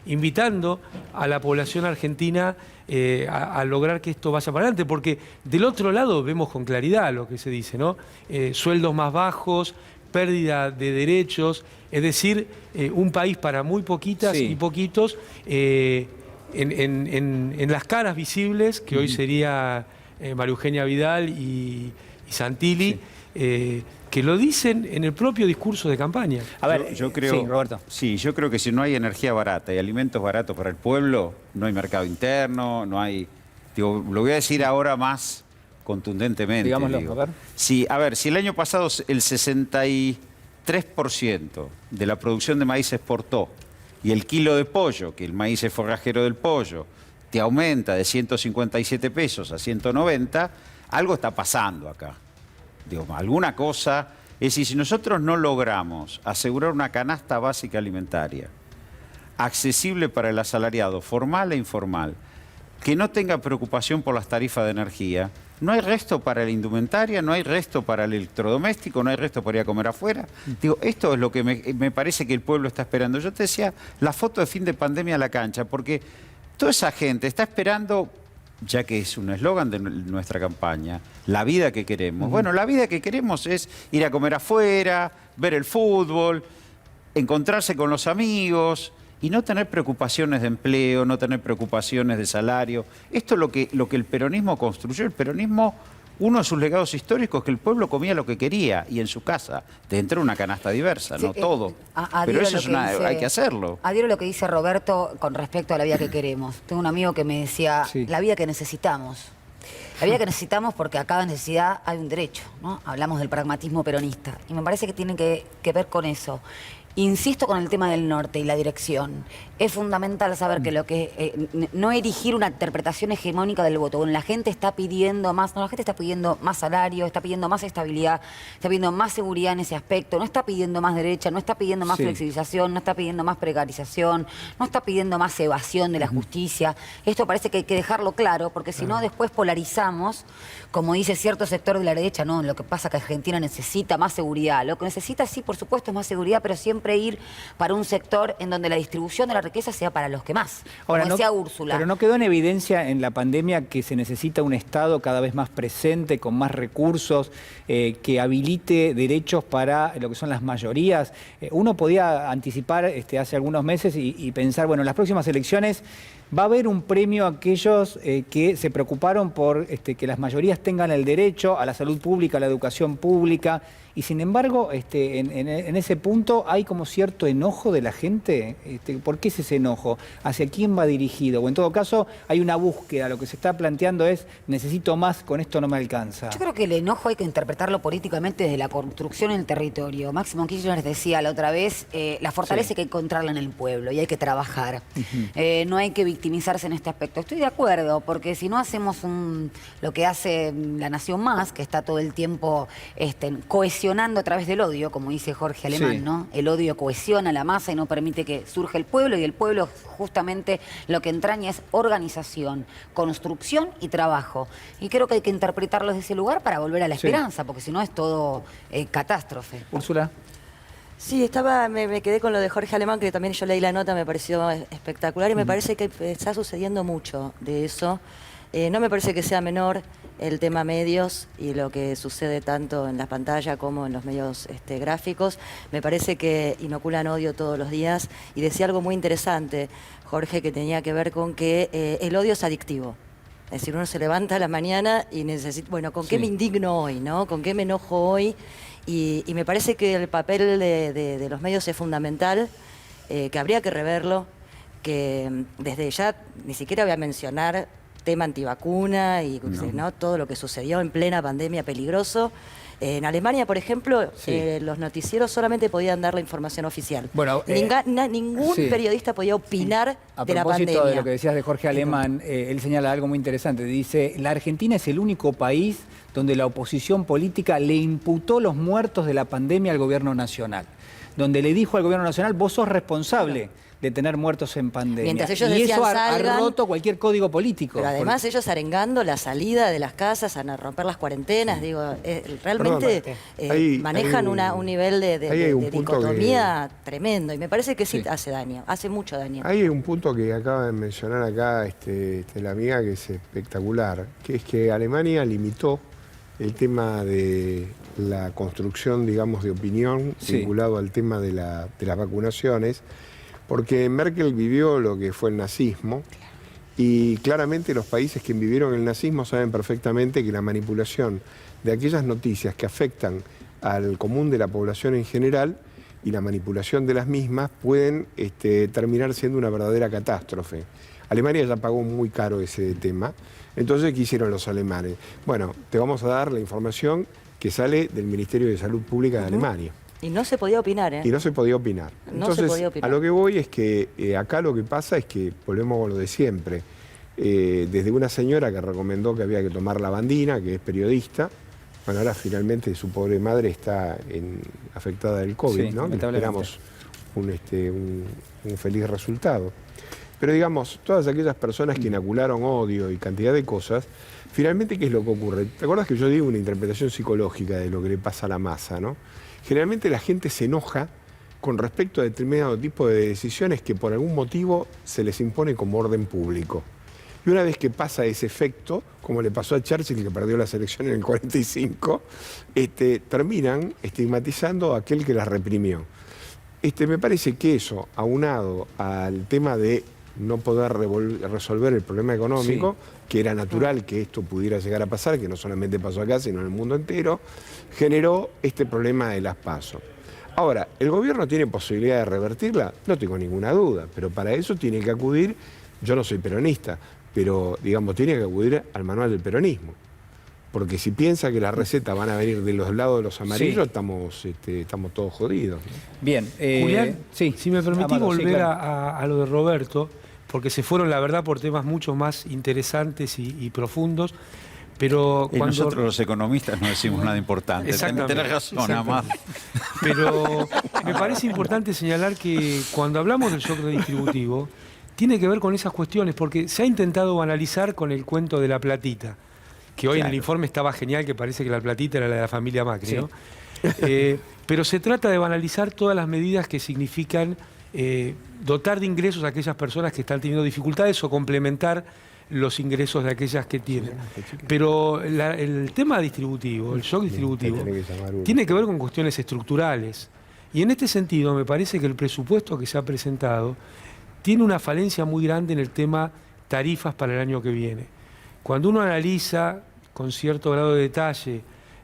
invitando a la población argentina a lograr que esto vaya para adelante, porque del otro lado vemos con claridad lo que se dice, ¿no? Sueldos más bajos, pérdida de derechos, es decir, un país para muy poquitas y poquitos en las caras visibles, que hoy sería María Eugenia Vidal y Santilli, que lo dicen en el propio discurso de campaña. A ver, yo creo, sí, Roberto. Sí, yo creo que si no hay energía barata y alimentos baratos para el pueblo, no hay mercado interno, no hay... Digo, lo voy a decir ahora más contundentemente. Digámoslo, digo. a ver. Sí, a ver, si el año pasado el 63% de la producción de maíz se exportó y el kilo de pollo, que el maíz es forrajero del pollo, te aumenta de 157 pesos a 190, algo está pasando acá. Digo, alguna cosa, es decir, si nosotros no logramos asegurar una canasta básica alimentaria accesible para el asalariado, formal e informal, que no tenga preocupación por las tarifas de energía, no hay resto para la indumentaria, no hay resto para el electrodoméstico, no hay resto para ir a comer afuera. Digo, esto es lo que me parece que el pueblo está esperando. Yo te decía, la foto de fin de pandemia a la cancha, porque toda esa gente está esperando, ya que es un eslogan de nuestra campaña, la vida que queremos. Bueno, la vida que queremos es ir a comer afuera, ver el fútbol, encontrarse con los amigos y no tener preocupaciones de empleo, no tener preocupaciones de salario. Esto es lo que el peronismo construyó. El peronismo, uno de sus legados históricos es que el pueblo comía lo que quería y en su casa, dentro de una canasta diversa, no todo. Pero eso hay que hacerlo. Adhiero a lo que dice Roberto con respecto a la vida que queremos. Tengo un amigo que me decía, la vida que necesitamos. La vida que necesitamos porque a cada necesidad hay un derecho, ¿no? Hablamos del pragmatismo peronista y me parece que tiene que ver con eso. Insisto con el tema del norte y la dirección. Es fundamental saber que no erigir una interpretación hegemónica del voto. Bueno, la gente está pidiendo más, no, la gente está pidiendo más salario, está pidiendo más estabilidad, está pidiendo más seguridad en ese aspecto, no está pidiendo más derecha, no está pidiendo más flexibilización, no está pidiendo más precarización, no está pidiendo más evasión de la justicia. Esto parece que hay que dejarlo claro, porque si no después polarizamos, como dice cierto sector de la derecha, no, lo que pasa es que Argentina necesita más seguridad. Lo que necesita, sí, por supuesto, es más seguridad, pero siempre ir para un sector en donde la distribución de la riqueza sea para los que más, ahora, como decía Úrsula. Pero no quedó en evidencia en la pandemia que se necesita un Estado cada vez más presente, con más recursos, que habilite derechos para lo que son las mayorías. Uno podía anticipar hace algunos meses y pensar, bueno, en las próximas elecciones va a haber un premio a aquellos que se preocuparon por que las mayorías tengan el derecho a la salud pública, a la educación pública, y sin embargo, en ese punto hay como cierto enojo de la gente. ¿Por qué es ese enojo? ¿Hacia quién va dirigido? O en todo caso, hay una búsqueda. Lo que se está planteando es, necesito más, con esto no me alcanza. Yo creo que el enojo hay que interpretarlo políticamente desde la construcción en el territorio. Máximo Kirchner decía la otra vez, la fortaleza hay que encontrarla en el pueblo y hay que trabajar. No hay que victimizarse en este aspecto. Estoy de acuerdo, porque si no hacemos lo que hace La Nación Más, que está todo el tiempo cohesionando a través del odio, como dice Jorge Alemán, ¿no? El odio cohesiona la masa y no permite que surja el pueblo, y el pueblo justamente lo que entraña es organización, construcción y trabajo. Y creo que hay que interpretarlo desde ese lugar para volver a la esperanza, porque si no es todo catástrofe. Úrsula. Sí, me quedé con lo de Jorge Alemán, que también yo leí la nota, me pareció espectacular y me parece que está sucediendo mucho de eso. No me parece que sea menor el tema medios y lo que sucede tanto en la pantalla como en los medios gráficos. Me parece que inoculan odio todos los días, y decía algo muy interesante, Jorge, que tenía que ver con que el odio es adictivo. Es decir, uno se levanta a la mañana y necesita, bueno, ¿con qué me indigno hoy, no? ¿Con qué me enojo hoy? Y me parece que el papel de los medios es fundamental, que habría que reverlo, que desde ya ni siquiera voy a mencionar tema antivacuna y ¿no? todo lo que sucedió en plena pandemia peligroso. En Alemania, por ejemplo, los noticieros solamente podían dar la información oficial. Bueno, ningún periodista podía opinar de la pandemia. A propósito de lo que decías de Jorge Alemán, él señala algo muy interesante. Dice, la Argentina es el único país donde la oposición política le imputó los muertos de la pandemia al gobierno nacional. Donde le dijo al gobierno nacional, vos sos responsable de tener muertos en pandemia. Mientras ellos y decían, eso ha salgan, roto cualquier código político. Pero además ellos arengando la salida de las casas, a romper las cuarentenas, digo, realmente manejan un nivel de dicotomía tremendo. Y me parece que sí hace daño, hace mucho daño. Hay un punto que acaba de mencionar acá la amiga que es espectacular, que es que Alemania limitó el tema de la construcción, digamos, de opinión vinculado al tema de las vacunaciones, porque Merkel vivió lo que fue el nazismo y claramente los países que vivieron el nazismo saben perfectamente que la manipulación de aquellas noticias que afectan al común de la población en general y la manipulación de las mismas pueden terminar siendo una verdadera catástrofe. Alemania ya pagó muy caro ese tema. Entonces, ¿qué hicieron los alemanes? Bueno, te vamos a dar la información que sale del Ministerio de Salud Pública de Alemania. Y no se podía opinar, ¿eh? Y no se podía opinar. Entonces, a lo que voy es que acá lo que pasa es que, volvemos a lo de siempre, desde una señora que recomendó que había que tomar lavandina, que es periodista, bueno, ahora finalmente su pobre madre está afectada del COVID, ¿no? Esperamos un feliz resultado. Pero digamos, todas aquellas personas que inocularon odio y cantidad de cosas, finalmente, ¿qué es lo que ocurre? ¿Te acuerdas que yo digo una interpretación psicológica de lo que le pasa a la masa, ¿no? Generalmente la gente se enoja con respecto a determinado tipo de decisiones que por algún motivo se les impone como orden público. Y una vez que pasa ese efecto, como le pasó a Churchill, que perdió las elecciones en el 45, terminan estigmatizando a aquel que las reprimió. Me parece que eso, aunado al tema de no poder resolver el problema económico, que era natural que esto pudiera llegar a pasar, que no solamente pasó acá, sino en el mundo entero, generó este problema de las PASO. Ahora, ¿el gobierno tiene posibilidad de revertirla? No tengo ninguna duda, pero para eso tiene que acudir, yo no soy peronista, pero digamos, tiene que acudir al manual del peronismo. Porque si piensa que las recetas van a venir de los lados de los amarillos, estamos todos jodidos. Bien. Julián, si me permitís volver a lo de Roberto, porque se fueron, la verdad, por temas mucho más interesantes y profundos, pero cuando... Nosotros los economistas no decimos nada importante. Tenés razón, nada más. Pero me parece importante señalar que cuando hablamos del shock redistributivo, tiene que ver con esas cuestiones, porque se ha intentado banalizar con el cuento de la platita, que hoy en el informe estaba genial, que parece que la platita era la de la familia Macri, ¿no? Pero se trata de banalizar todas las medidas que significan dotar de ingresos a aquellas personas que están teniendo dificultades o complementar los ingresos de aquellas que tienen. Pero el tema distributivo, el shock distributivo, tiene que ver con cuestiones estructurales. Y en este sentido me parece que el presupuesto que se ha presentado tiene una falencia muy grande en el tema tarifas para el año que viene. Cuando uno analiza con cierto grado de detalle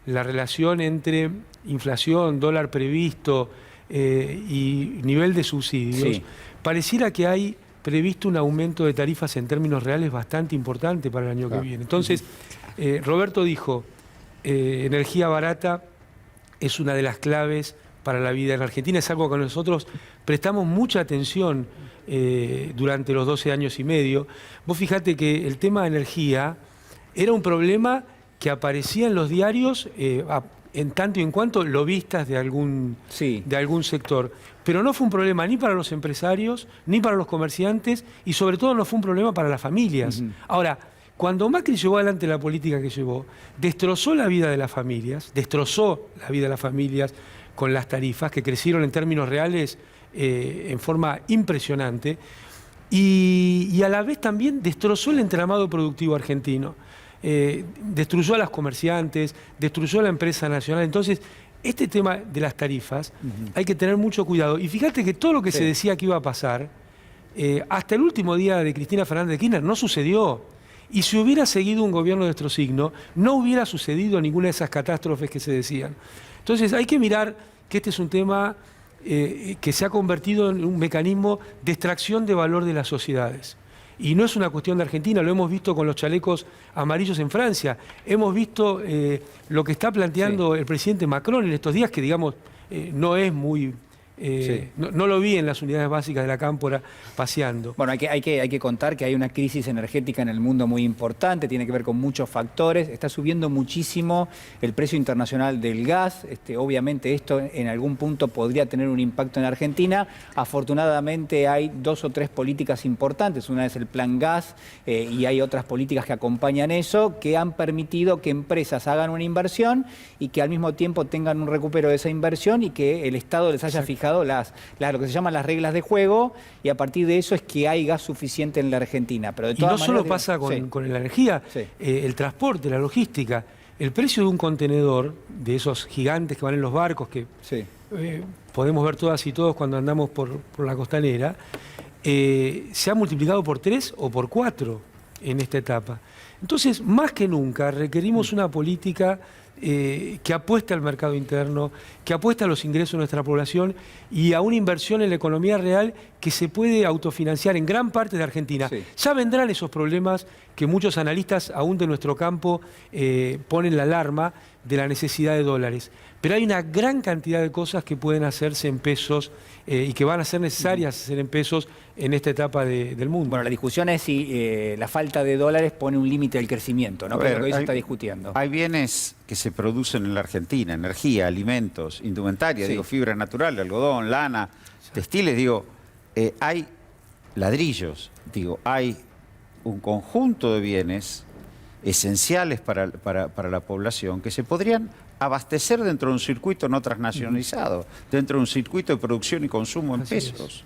la relación entre inflación, dólar previsto y nivel de subsidios, pareciera que hay previsto un aumento de tarifas en términos reales bastante importante para el año que viene. Entonces, Roberto dijo, energía barata es una de las claves para la vida en Argentina, es algo que nosotros prestamos mucha atención durante los 12 años y medio. Vos fijate que el tema de energía era un problema que aparecía en los diarios en tanto y en cuanto lobistas de algún sector. Pero no fue un problema ni para los empresarios, ni para los comerciantes, y sobre todo no fue un problema para las familias. Ahora, cuando Macri llevó adelante la política que llevó, destrozó la vida de las familias, con las tarifas, que crecieron en términos reales en forma impresionante, y a la vez también destrozó el entramado productivo argentino. Destruyó a los comerciantes, destruyó a la empresa nacional. Entonces, este tema de las tarifas hay que tener mucho cuidado. Y fíjate que todo lo que se decía que iba a pasar, hasta el último día de Cristina Fernández de Kirchner, no sucedió. Y si hubiera seguido un gobierno de nuestro signo, no hubiera sucedido ninguna de esas catástrofes que se decían. Entonces, hay que mirar que este es un tema que se ha convertido en un mecanismo de extracción de valor de las sociedades. Y no es una cuestión de Argentina, lo hemos visto con los chalecos amarillos en Francia, hemos visto lo que está planteando el presidente Macron en estos días, que digamos no es muy No lo vi en las unidades básicas de la Cámpora paseando. Bueno, hay que contar que hay una crisis energética en el mundo muy importante, tiene que ver con muchos factores. Está subiendo muchísimo el precio internacional del gas. Obviamente esto en algún punto podría tener un impacto en Argentina. Afortunadamente hay 2 o 3 políticas importantes. Una es el Plan Gas y hay otras políticas que acompañan eso, que han permitido que empresas hagan una inversión y que al mismo tiempo tengan un recupero de esa inversión y que el Estado les haya fijado lo que se llaman las reglas de juego, y a partir de eso es que hay gas suficiente en la Argentina. Pero de todas y no solo pasa con la energía, el transporte, la logística. El precio de un contenedor, de esos gigantes que van en los barcos, que podemos ver todas y todos cuando andamos por la costanera, se ha multiplicado por 3 o por 4 en esta etapa. Entonces, más que nunca, requerimos una política que apueste al mercado interno, que apueste a los ingresos de nuestra población y a una inversión en la economía real que se puede autofinanciar en gran parte de Argentina. Ya vendrán esos problemas que muchos analistas, aún de nuestro campo, ponen la alarma de la necesidad de dólares. Pero hay una gran cantidad de cosas que pueden hacerse en pesos y que van a ser necesarias hacer en pesos en esta etapa del mundo. Bueno, la discusión es si la falta de dólares pone un límite al crecimiento, ¿no? Creo que hoy se está discutiendo. Hay bienes que se producen en la Argentina, energía, alimentos, indumentaria, fibra natural, algodón, lana, textiles, hay ladrillos, hay un conjunto de bienes esenciales para la población que se podrían abastecer dentro de un circuito no transnacionalizado, dentro de un circuito de producción y consumo en pesos.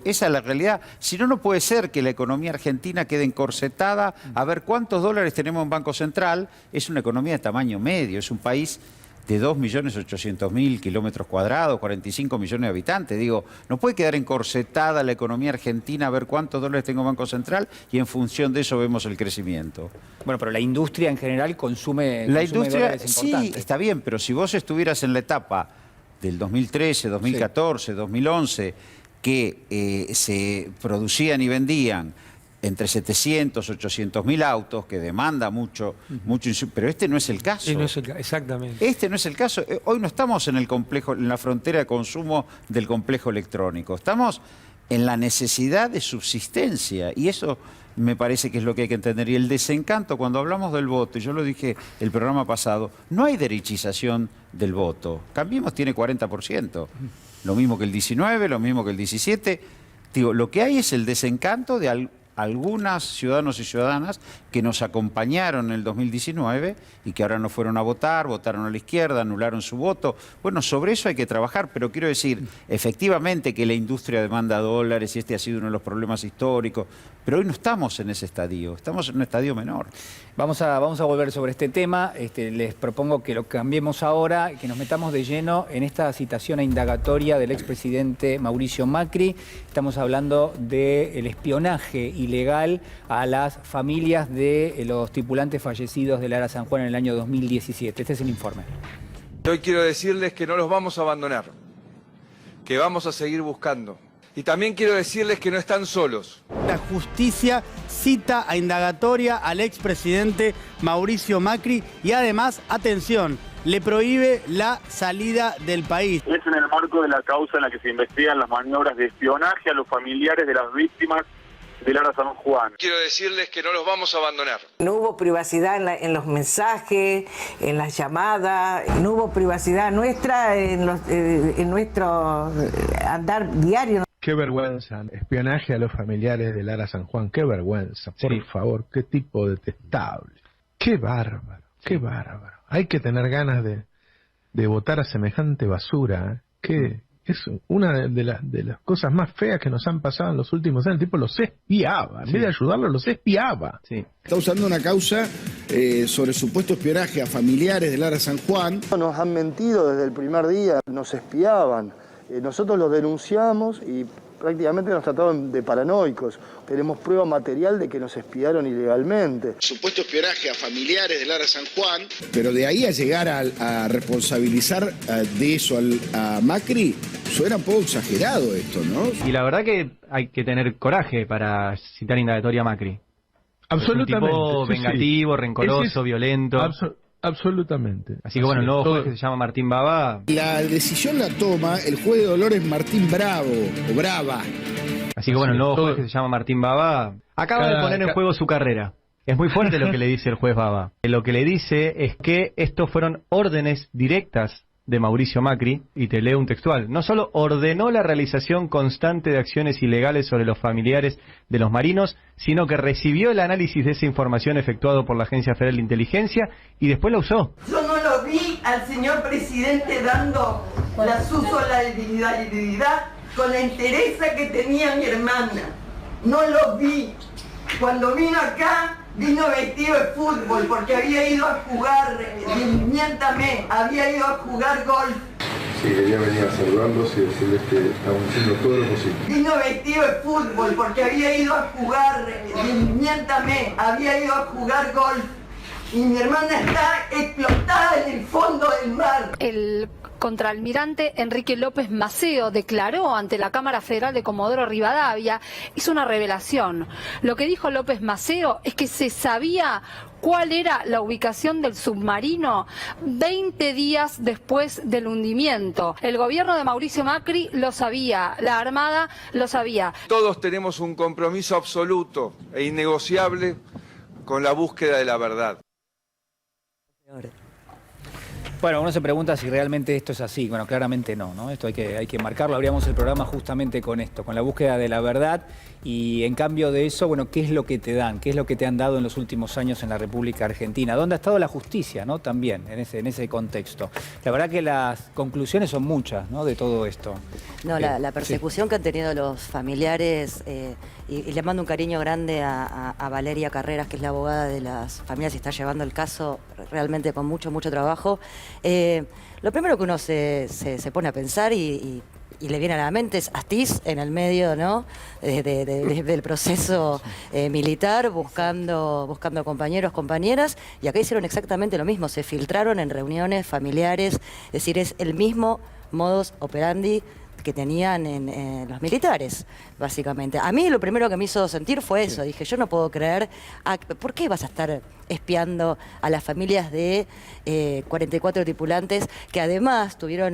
Esa es la realidad. Si no, no puede ser que la economía argentina quede encorsetada a ver cuántos dólares tenemos en Banco Central. Es una economía de tamaño medio, es un país de 2.800.000 kilómetros cuadrados, 45 millones de habitantes. No puede quedar encorsetada la economía argentina a ver cuántos dólares tengo en Banco Central y en función de eso vemos el crecimiento. Bueno, pero la industria en general consume industria, sí, está bien, pero si vos estuvieras en la etapa del 2013, 2014, 2011, que se producían y vendían entre 700, 800.000 autos, que demanda mucho, pero este no es el caso. Exactamente. Este no es el caso. Hoy no estamos en el complejo, en la frontera de consumo del complejo electrónico. Estamos en la necesidad de subsistencia, y eso me parece que es lo que hay que entender. Y el desencanto, cuando hablamos del voto, y yo lo dije el programa pasado, no hay derechización del voto. Cambiemos tiene 40%. Lo mismo que el 19, lo mismo que el 17. Lo que hay es el desencanto de algunos ciudadanos y ciudadanas que nos acompañaron en el 2019 y que ahora no fueron a votar, votaron a la izquierda, anularon su voto. Bueno, sobre eso hay que trabajar, pero quiero decir, efectivamente que la industria demanda dólares y este ha sido uno de los problemas históricos, pero hoy no estamos en ese estadio, estamos en un estadio menor. Vamos a volver sobre este tema. Les propongo que lo cambiemos ahora, que nos metamos de lleno en esta citación a indagatoria del expresidente Mauricio Macri. Estamos hablando del espionaje ilegal a las familias de los tripulantes fallecidos del ARA San Juan en el año 2017. Este es el informe. Hoy quiero decirles que no los vamos a abandonar, que vamos a seguir buscando. Y también quiero decirles que no están solos. La justicia cita a indagatoria al expresidente Mauricio Macri y además, atención, le prohíbe la salida del país. Es en el marco de la causa en la que se investigan las maniobras de espionaje a los familiares de las víctimas del ARA San Juan. Quiero decirles que no los vamos a abandonar. No hubo privacidad en los mensajes, en las llamadas, no hubo privacidad nuestra en nuestro andar diario. Qué vergüenza, espionaje a los familiares del ARA San Juan, qué vergüenza, por favor, qué tipo detestable. Qué bárbaro, qué bárbaro. Hay que tener ganas de votar a semejante basura, que es una de las cosas más feas que nos han pasado en los últimos años. El tipo los espiaba, en vez de ayudarlos, los espiaba. Está usando una causa sobre supuesto espionaje a familiares del ARA San Juan. Nos han mentido desde el primer día, nos espiaban. Nosotros los denunciamos y prácticamente nos trataban de paranoicos. Tenemos prueba material de que nos espiaron ilegalmente. Supuesto espionaje a familiares del ARA San Juan. Pero de ahí a llegar a responsabilizar de eso a Macri, suena un poco exagerado esto, ¿no? Y la verdad que hay que tener coraje para citar indagatoria a Macri. Absolutamente. Es un tipo vengativo, rencoroso, violento. Absolutamente. Así que bueno, el nuevo juez que se llama Martín Baba... La decisión la toma el juez de Dolores Martín Bravo, o Brava. Así que bueno, el nuevo juez que se llama Martín Baba acaba de poner en juego su carrera. Es muy fuerte lo que le dice el juez Baba. Lo que le dice es que estos fueron órdenes directas de Mauricio Macri, y te leo un textual. No solo ordenó la realización constante de acciones ilegales sobre los familiares de los marinos, sino que recibió el análisis de esa información efectuado por la Agencia Federal de Inteligencia y después la usó. Yo no lo vi al señor presidente dando la solidaridad con la entereza que tenía mi hermana. No lo vi. Cuando vino acá, vino vestido de fútbol porque había ido a jugar, miéntame, había ido a jugar golf. Sí, ella venía a saludarlos y decirles que estaban haciendo todo lo posible. Vino vestido de fútbol porque había ido a jugar, miéntame, había ido a jugar golf. Y mi hermana está explotada en el fondo del mar. El contraalmirante Enrique López Maceo declaró ante la Cámara Federal de Comodoro Rivadavia, hizo una revelación. Lo que dijo López Maceo es que se sabía cuál era la ubicación del submarino 20 días después del hundimiento. El gobierno de Mauricio Macri lo sabía, la Armada lo sabía. Todos tenemos un compromiso absoluto e innegociable con la búsqueda de la verdad. Bueno, uno se pregunta si realmente esto es así. Bueno, claramente no, ¿no? Esto hay que marcarlo. Abríamos el programa justamente con esto, con la búsqueda de la verdad. Y en cambio de eso, bueno, ¿qué es lo que te dan? ¿Qué es lo que te han dado en los últimos años en la República Argentina? ¿Dónde ha estado la justicia, ¿no? También, en ese contexto. La verdad que las conclusiones son muchas, ¿no? De todo esto. No, la persecución que han tenido los familiares, y le mando un cariño grande a Valeria Carreras, que es la abogada de las familias y está llevando el caso realmente con mucho trabajo. Lo primero que uno se pone a pensar y le viene a la mente es Astiz en el medio, ¿no? Del proceso militar, buscando compañeros, compañeras, y acá hicieron exactamente lo mismo, se filtraron en reuniones familiares, es decir, es el mismo modus operandi que tenían en los militares, básicamente. A mí lo primero que me hizo sentir fue eso. Dije, yo no puedo creer, ¿por qué vas a estar espiando a las familias de 44 tripulantes que además tuvieron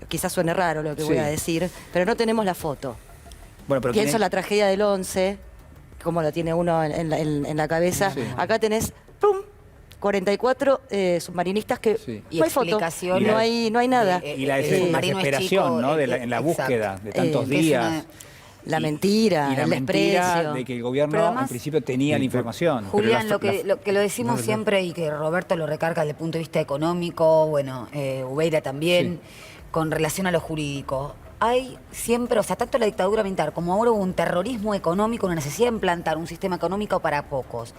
quizás suene raro lo que voy a decir, pero no tenemos la foto? Bueno, pero pienso en la tragedia del 11, como lo tiene uno en la cabeza. Sí. Acá tenés, ¡pum!, 44 submarinistas que no hay foto, no hay nada. Y la desesperación, ¿no? En la búsqueda de tantos días. La mentira, el desprecio. De que el gobierno en principio tenía la información. Julián, lo que lo decimos siempre y que Roberto lo recarga desde el punto de vista económico, bueno, Ubeira también, con relación a lo jurídico. Hay siempre, o sea, tanto la dictadura militar como ahora hubo un terrorismo económico, una necesidad de implantar un sistema económico para pocos.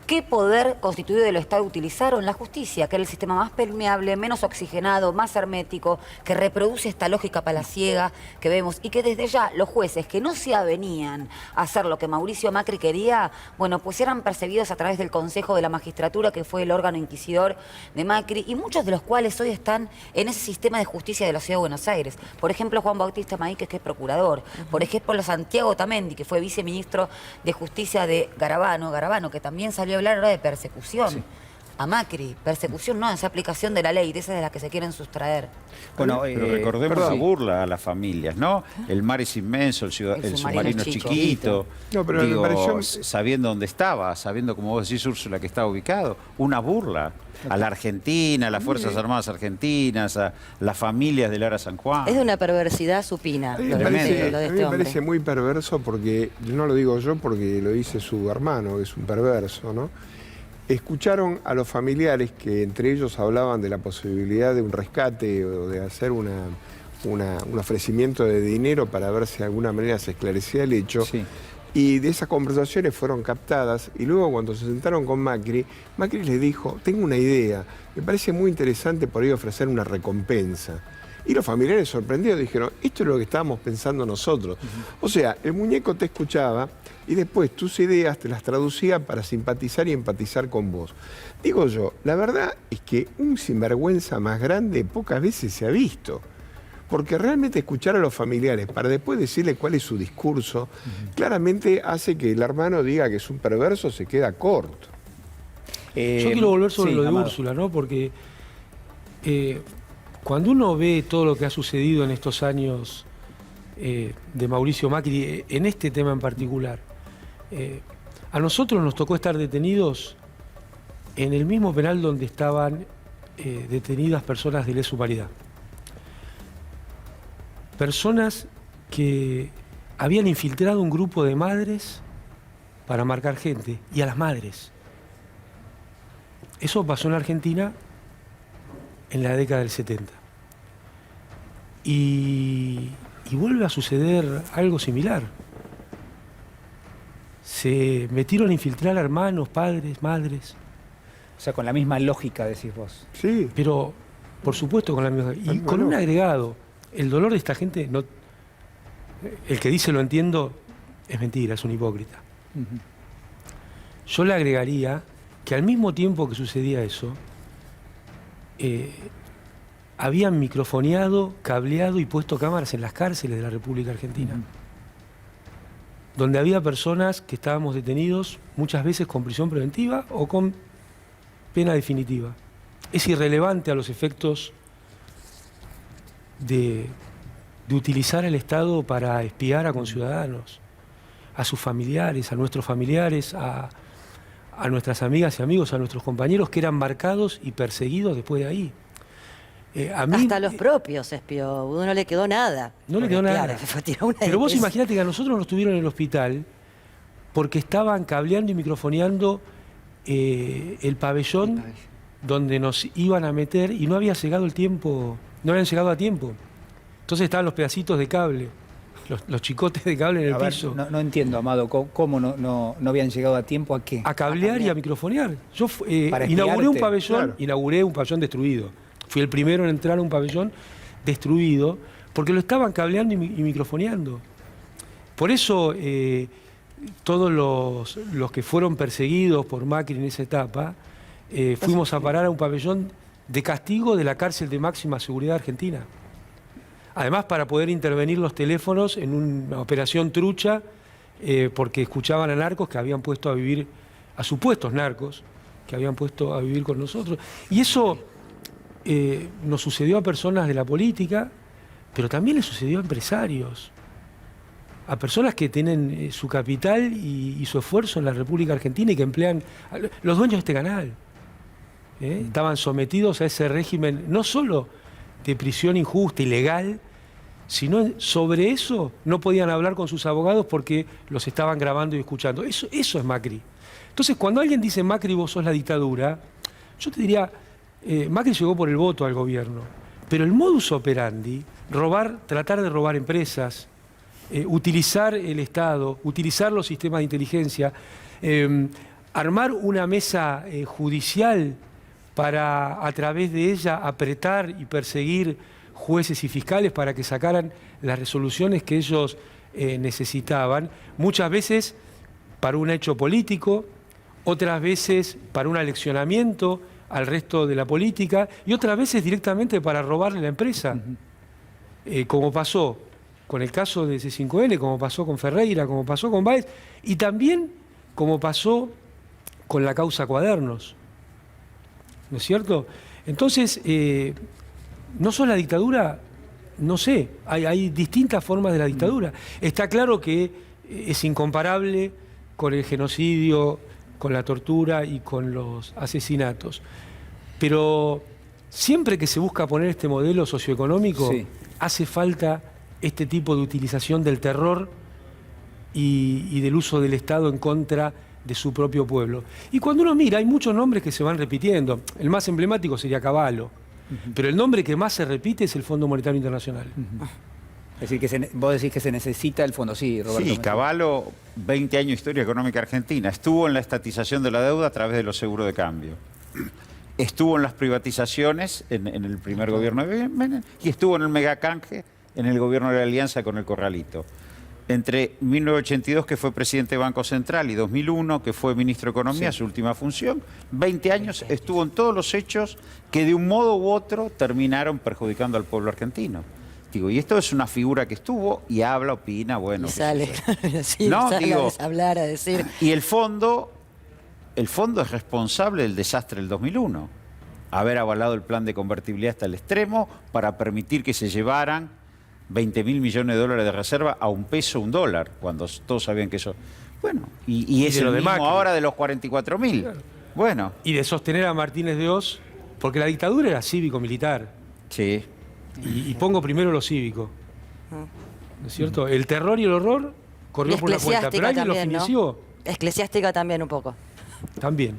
¿Qué poder constituido del Estado utilizaron? La justicia, que era el sistema más permeable, menos oxigenado, más hermético, que reproduce esta lógica palaciega que vemos y que desde ya los jueces que no se avenían a hacer lo que Mauricio Macri quería, bueno, pues eran perseguidos a través del Consejo de la Magistratura, que fue el órgano inquisidor de Macri, y muchos de los cuales hoy están en ese sistema de justicia de la Ciudad de Buenos Aires. Por ejemplo, Juan Bautista Maíquez, que es procurador. Por ejemplo, Santiago Tamendi, que fue viceministro de Justicia de Garabano, que también salió a hablar ahora de persecución a Macri. Persecución no, es aplicación de la ley, de esas de las que se quieren sustraer. Bueno, pero recordemos la burla a las familias, ¿no? El mar es inmenso, el submarino es chiquito. No, pero digo, me pareció... sabiendo dónde estaba, sabiendo, como vos decís, Úrsula, que estaba ubicado, una burla a la Argentina, a las Fuerzas Armadas Argentinas, a las familias de Lara San Juan. Es de una perversidad supina. A mí me parece muy perverso porque, no lo digo yo porque lo dice su hermano, que es un perverso, ¿no? Escucharon a los familiares que entre ellos hablaban de la posibilidad de un rescate o de hacer un ofrecimiento de dinero para ver si de alguna manera se esclarecía el hecho. Sí. Y de esas conversaciones fueron captadas y luego cuando se sentaron con Macri, Macri les dijo, tengo una idea, me parece muy interesante por ahí ofrecer una recompensa. Y los familiares sorprendidos dijeron, esto es lo que estábamos pensando nosotros. O sea, el muñeco te escuchaba y después tus ideas te las traducía para simpatizar y empatizar con vos. Digo yo, la verdad es que un sinvergüenza más grande pocas veces se ha visto. Porque realmente escuchar a los familiares para después decirle cuál es su discurso, claramente hace que el hermano diga que es un perverso, se queda corto. Yo quiero volver sobre lo de Amado. Úrsula, ¿no? Porque cuando uno ve todo lo que ha sucedido en estos años de Mauricio Macri, en este tema en particular, a nosotros nos tocó estar detenidos en el mismo penal donde estaban detenidas personas de lesa humanidad. Personas que habían infiltrado un grupo de madres para marcar gente, y a las madres. Eso pasó en Argentina en la década del 70. Y vuelve a suceder algo similar. Se metieron a infiltrar a hermanos, padres, madres. O sea, con la misma lógica, decís vos. Sí. Pero, por supuesto, con la misma. Y con un agregado. El dolor de esta gente, no, el que dice lo entiendo, es mentira, es un hipócrita. Yo le agregaría que al mismo tiempo que sucedía eso, habían microfoneado, cableado y puesto cámaras en las cárceles de la República Argentina, donde había personas que estábamos detenidos muchas veces con prisión preventiva o con pena definitiva. Es irrelevante a los efectos de utilizar el Estado para espiar a conciudadanos, a sus familiares, a nuestros familiares, a nuestras amigas y amigos, a nuestros compañeros que eran marcados y perseguidos después de ahí. Hasta los propios espió, no le quedó nada. No le quedó nada. Una Pero vos imaginate que a nosotros nos tuvieron en el hospital porque estaban cableando y microfoneando el pabellón donde nos iban a meter y no había llegado el tiempo, no habían llegado a tiempo. Entonces estaban los pedacitos de cable, los chicotes de cable en el piso. No entiendo, Amado, ¿cómo no habían llegado a tiempo a qué? A cablear y a microfonear. Yo Para inauguré un espiarte. pabellón, Claro. inauguré un pabellón destruido. Fui el primero en entrar a un pabellón destruido porque lo estaban cableando y microfoneando. Por eso todos los que fueron perseguidos por Macri en esa etapa, fuimos a parar a un pabellón de castigo de la cárcel de máxima seguridad argentina. Además, para poder intervenir los teléfonos en una operación trucha, porque escuchaban a narcos que habían puesto a vivir, a supuestos narcos, que habían puesto a vivir con nosotros. Y eso nos sucedió a personas de la política, pero también le sucedió a empresarios, a personas que tienen su capital y su esfuerzo en la República Argentina y que emplean, los dueños de este canal. Estaban sometidos a ese régimen, no solo de prisión injusta, ilegal, sino sobre eso no podían hablar con sus abogados porque los estaban grabando y escuchando. Eso es Macri. Entonces, cuando alguien dice Macri, vos sos la dictadura, yo te diría, Macri llegó por el voto al gobierno, pero el modus operandi, tratar de robar empresas, utilizar el Estado, utilizar los sistemas de inteligencia, armar una mesa judicial para a través de ella apretar y perseguir jueces y fiscales para que sacaran las resoluciones que ellos necesitaban, muchas veces para un hecho político, otras veces para un aleccionamiento al resto de la política y otras veces directamente para robarle la empresa, como pasó con el caso de C5N, como pasó con Ferreira, como pasó con Báez y también como pasó con la causa Cuadernos. ¿No es cierto? Entonces, no solo la dictadura, no sé, hay distintas formas de la dictadura. Está claro que es incomparable con el genocidio, con la tortura y con los asesinatos. Pero siempre que se busca poner este modelo socioeconómico, hace falta este tipo de utilización del terror y del uso del Estado en contra de su propio pueblo. Y cuando uno mira, hay muchos nombres que se van repitiendo. El más emblemático sería Cavallo, pero el nombre que más se repite es el Fondo Monetario Internacional. Es decir, que vos decís que se necesita el fondo, sí, Roberto. Sí, Cavallo, 20 años de historia económica argentina. Estuvo en la estatización de la deuda a través de los seguros de cambio. Estuvo en las privatizaciones en el primer gobierno de Menem y estuvo en el megacanje en el gobierno de la Alianza con el Corralito. Entre 1982, que fue presidente de Banco Central, y 2001, que fue ministro de Economía, su última función, 20 años estuvo en todos los hechos que de un modo u otro terminaron perjudicando al pueblo argentino. Digo, y esto es una figura que estuvo y habla, opina, bueno. Y sale, no, sale digo, a hablar, a decir. Y el fondo el fondo es responsable del desastre del 2001. Haber avalado el plan de convertibilidad hasta el extremo para permitir que se llevaran 20.000 millones de dólares de reserva a $1 peso, $1, cuando todos sabían que eso... Bueno, y es el mismo ahora de los 44.000. Claro. Bueno. Y de sostener a Martínez de Oz, porque la dictadura era cívico-militar. Sí. Y pongo primero lo cívico. ¿No es cierto? El terror y el horror corrió por la cuenta, pero alguien lo financió. ¿No? Eclesiástica también un poco. También.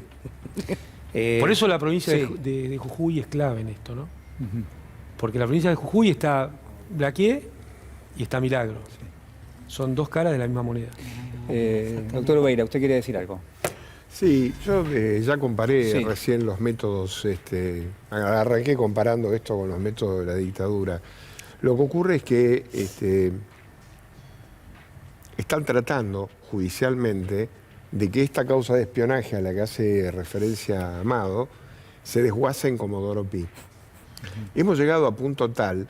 Por eso la provincia de Jujuy es clave en esto, ¿no? Porque la provincia de Jujuy está Blaquié y está Milagro. Son dos caras de la misma moneda. Doctor Ubeira, ¿usted quiere decir algo? Sí, yo ya comparé recién los métodos, arranqué comparando esto con los métodos de la dictadura. Lo que ocurre es que están tratando judicialmente de que esta causa de espionaje a la que hace referencia Amado se desguace en Comodoro Pi. Hemos llegado a punto tal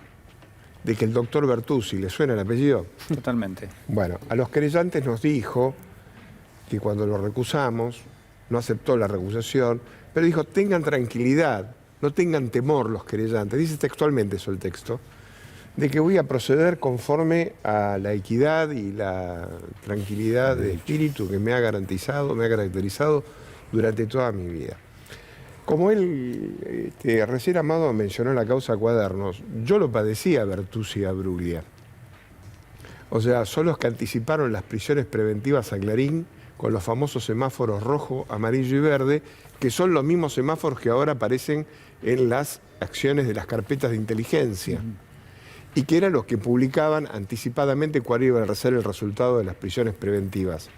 de que el doctor Bertuzzi, ¿le suena el apellido? Totalmente. Bueno, a los querellantes nos dijo que cuando lo recusamos, no aceptó la recusación, pero dijo, tengan tranquilidad, no tengan temor los querellantes, dice textualmente eso el texto, de que voy a proceder conforme a la equidad y la tranquilidad de espíritu que me ha garantizado, me ha caracterizado durante toda mi vida. Como él, recién Amado mencionó la causa Cuadernos, yo lo padecía a Bertuzzi y a Bruglia. O sea, son los que anticiparon las prisiones preventivas a Clarín con los famosos semáforos rojo, amarillo y verde, que son los mismos semáforos que ahora aparecen en las acciones de las carpetas de inteligencia. Y que eran los que publicaban anticipadamente cuál iba a ser el resultado de las prisiones preventivas.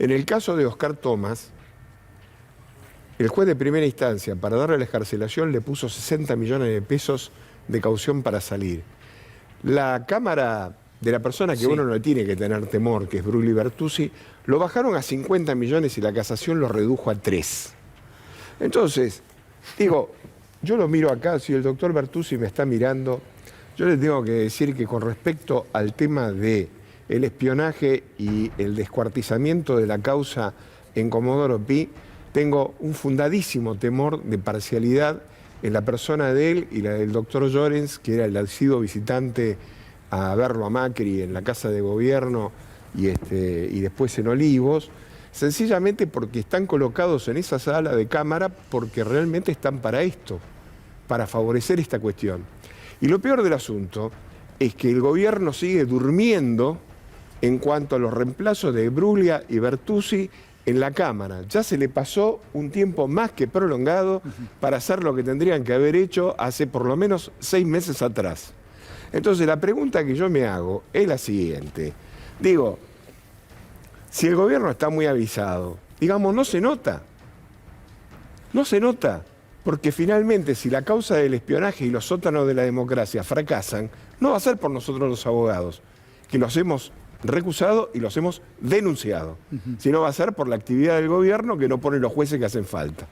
En el caso de Oscar Tomás, el juez de primera instancia, para darle la excarcelación, le puso 60 millones de pesos de caución para salir. La Cámara de la persona que uno no le tiene que tener temor, que es Bruglia y Bertuzzi, lo bajaron a 50 millones y la casación lo redujo a 3. Entonces, digo, yo lo miro acá, si el doctor Bertuzzi me está mirando, yo le tengo que decir que con respecto al tema del espionaje y el descuartizamiento de la causa en Comodoro Pi, tengo un fundadísimo temor de parcialidad en la persona de él y la del doctor Llorens, que era el sido visitante a verlo a Macri en la Casa de Gobierno y después en Olivos, sencillamente porque están colocados en esa sala de cámara porque realmente están para esto, para favorecer esta cuestión. Y lo peor del asunto es que el gobierno sigue durmiendo en cuanto a los reemplazos de Bruglia y Bertuzzi en la Cámara. Ya se le pasó un tiempo más que prolongado para hacer lo que tendrían que haber hecho hace por lo menos 6 meses atrás. Entonces la pregunta que yo me hago es la siguiente. Digo, si el gobierno está muy avisado, digamos, no se nota. No se nota. Porque finalmente, si la causa del espionaje y los sótanos de la democracia fracasan, no va a ser por nosotros los abogados, que los hemos recusado y los hemos denunciado, sino va a ser por la actividad del gobierno que no pone los jueces que hacen falta.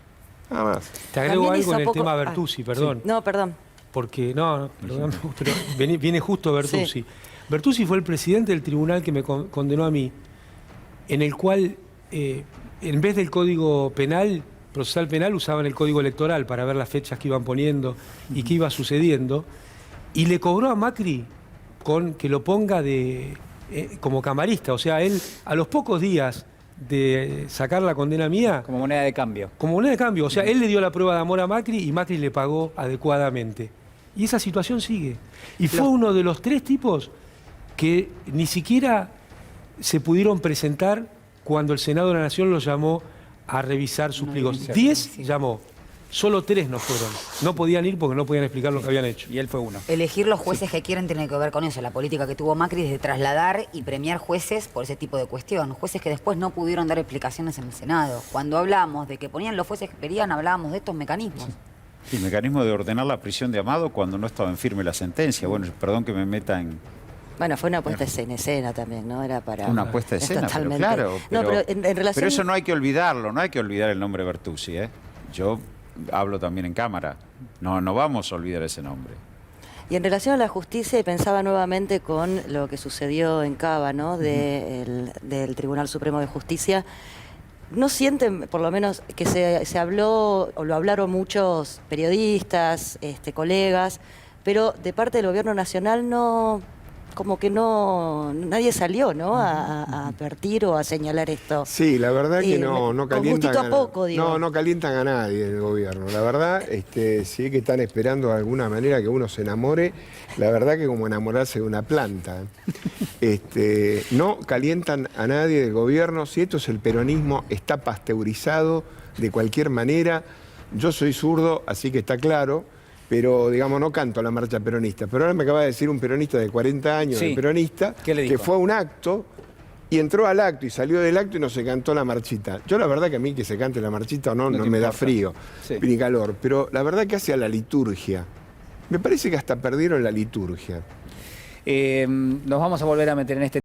Nada más. Te agrego algo en el tema Bertuzzi, perdón. Sí. No, perdón. Porque, perdón, pero viene justo Bertuzzi. Sí. Bertuzzi fue el presidente del tribunal que me condenó a mí, en el cual, en vez del Código Penal, procesal penal, usaban el código electoral para ver las fechas que iban poniendo y qué iba sucediendo, y le cobró a Macri con que lo ponga como camarista. O sea, él a los pocos días de sacar la condena mía... Como moneda de cambio. Como moneda de cambio. O sea, él le dio la prueba de amor a Macri y Macri le pagó adecuadamente. Y esa situación sigue. Y fue uno de los 3 tipos que ni siquiera se pudieron presentar cuando el Senado de la Nación los llamó a revisar sus pliegos. 10 llamó, solo 3 no fueron. No podían ir porque no podían explicar lo que habían hecho. Y él fue uno. Elegir los jueces que quieren tiene que ver con eso. La política que tuvo Macri es de trasladar y premiar jueces por ese tipo de cuestión. Jueces que después no pudieron dar explicaciones en el Senado. Cuando hablamos de que ponían los jueces que querían, hablábamos de estos mecanismos. Sí, el mecanismo de ordenar la prisión de Amado cuando no estaba en firme la sentencia. Bueno, perdón que me meta en... Bueno, fue una puesta en escena también, ¿no? Era para... Una puesta en escena, pero claro. Pero en relación... Pero eso no hay que olvidarlo, no hay que olvidar el nombre Bertuzzi, ¿eh? Yo hablo también en cámara, no vamos a olvidar ese nombre. Y en relación a la justicia, y pensaba nuevamente con lo que sucedió en Cava, ¿no? Del Tribunal Supremo de Justicia, ¿no sienten, por lo menos, que se habló, o lo hablaron muchos periodistas, colegas, pero de parte del gobierno nacional no, como que no, nadie salió, ¿no?, a advertir o a señalar esto? Sí, la verdad que no calientan gustito a poco, digo. No calientan a nadie del gobierno. La verdad, sí que están esperando de alguna manera que uno se enamore. La verdad que como enamorarse de una planta. No calientan a nadie del gobierno. Si esto es el peronismo, está pasteurizado de cualquier manera. Yo soy zurdo, así que está claro. Pero, digamos, no canto la marcha peronista. Pero ahora me acaba de decir un peronista de 40 años, sí. de peronista, que fue a un acto y entró al acto y salió del acto y no se cantó la marchita. Yo la verdad que a mí que se cante la marchita o no me da frío, ni calor. Pero la verdad que hacia la liturgia. Me parece que hasta perdieron la liturgia. Nos vamos a volver a meter en este